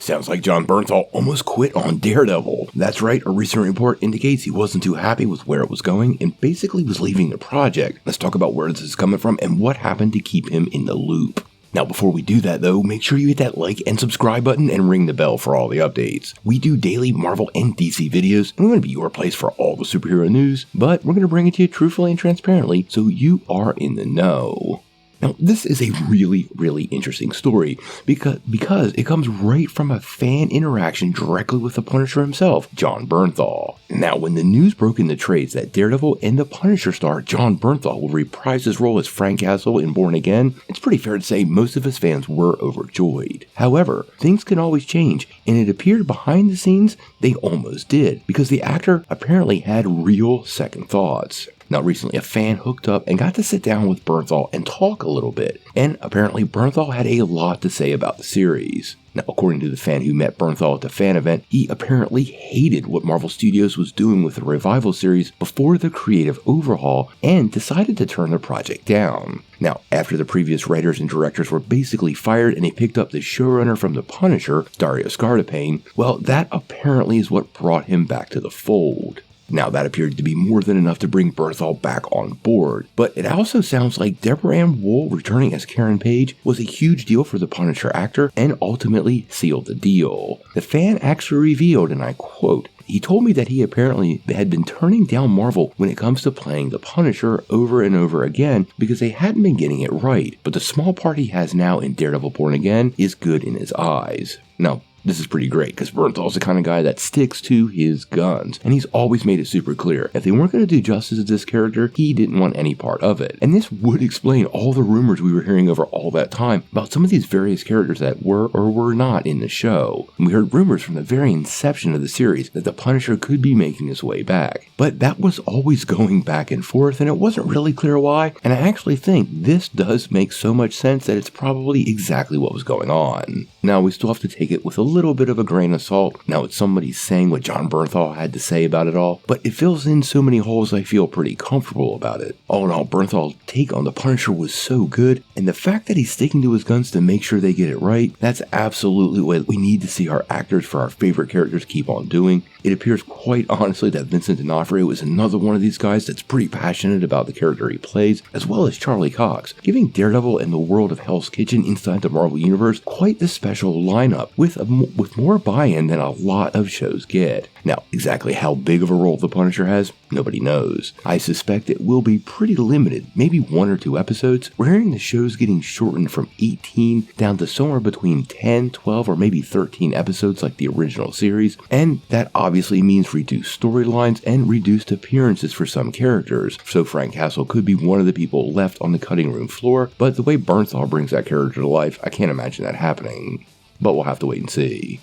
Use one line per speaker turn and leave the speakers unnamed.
Sounds like Jon Bernthal almost quit on Daredevil. That's right, a recent report indicates he wasn't too happy with where it was going and basically was leaving the project. Let's talk about where this is coming from and what happened to keep him in the loop. Now, before we do that though, make sure you hit that like and subscribe button and ring the bell for all the updates. We do daily Marvel and DC videos, and we're going to be your place for all the superhero news, but we're going to bring it to you truthfully and transparently so you are in the know. Now, this is a really interesting story because it comes right from a fan interaction directly with the Punisher himself, Jon Bernthal. Now, when the news broke in the trades that Daredevil and the Punisher star Jon Bernthal will reprise his role as Frank Castle in Born Again, it's pretty fair to say most of his fans were overjoyed. However, things can always change, and it appeared behind the scenes they almost did, because the actor apparently had real second thoughts. Now, recently, a fan hooked up and got to sit down with Bernthal and talk a little bit, and apparently Bernthal had a lot to say about the series. Now, according to the fan who met Bernthal at the fan event, he apparently hated what Marvel Studios was doing with the Revival series before the creative overhaul and decided to turn the project down. Now, after the previous writers and directors were basically fired and he picked up the showrunner from The Punisher, Dario Scardapane, well, that apparently is what brought him back to the fold. Now, that appeared to be more than enough to bring Bernthal back on board, but it also sounds like Deborah Ann Woll returning as Karen Page was a huge deal for the Punisher actor and ultimately sealed the deal. The fan actually revealed, and I quote, "He told me that he apparently had been turning down Marvel when it comes to playing the Punisher over and over again because they hadn't been getting it right, but the small part he has now in Daredevil Born Again is good in his eyes." Now, this is pretty great because Bernthal's the kind of guy that sticks to his guns, and he's always made it super clear if they weren't going to do justice to this character, he didn't want any part of it. And this would explain all the rumors we were hearing over all that time about some of these various characters that were or were not in the show. And we heard rumors from the very inception of the series that the Punisher could be making his way back. But that was always going back and forth, and it wasn't really clear why, and I actually think this does make so much sense that it's probably exactly what was going on. Now, we still have to take it with a little bit of a grain of salt. Now, it's somebody saying what Jon Bernthal had to say about it all, but it fills in so many holes I feel pretty comfortable about it. All in all, Bernthal's take on the Punisher was so good, and the fact that he's sticking to his guns to make sure they get it right, that's absolutely what we need to see our actors for our favorite characters keep on doing. It appears quite honestly that Vincent D'Onofrio is another one of these guys that's pretty passionate about the character he plays, as well as Charlie Cox, giving Daredevil and the world of Hell's Kitchen inside the Marvel Universe quite the special lineup with more buy-in than a lot of shows get. Now, exactly how big of a role the Punisher has, nobody knows. I suspect it will be pretty limited, maybe 1 or 2 episodes. We're hearing the show's getting shortened from 18 down to somewhere between 10, 12, or maybe 13 episodes like the original series, and that obviously means reduced storylines and reduced appearances for some characters. So Frank Castle could be one of the people left on the cutting room floor, but the way Bernthal brings that character to life, I can't imagine that happening. But we'll have to wait and see.